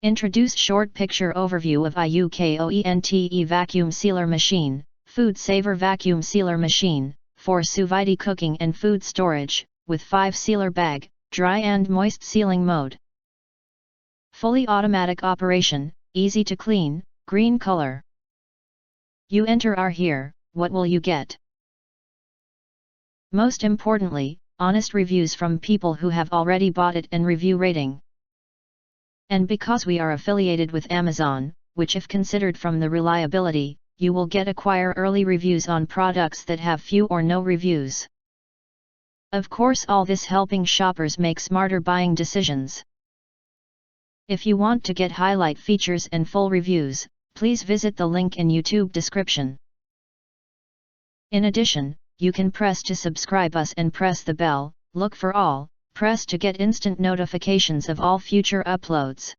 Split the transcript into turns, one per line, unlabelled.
Introduce short picture overview of IUKOENTE vacuum sealer machine, food saver vacuum sealer machine, for sous-vide cooking and food storage, with 5 sealer bag, dry and moist sealing mode. Fully automatic operation, easy to clean, green color. You enter our here, what will you get? Most importantly, honest reviews from people who have already bought it and review rating. And because we are affiliated with Amazon, which if considered from the reliability, you will get acquire early reviews on products that have few or no reviews. Of course, all this helping shoppers make smarter buying decisions. If you want to get highlight features and full reviews, please visit the link in YouTube description. In addition, you can press to subscribe us and press the bell, look for all, press to get instant notifications of all future uploads.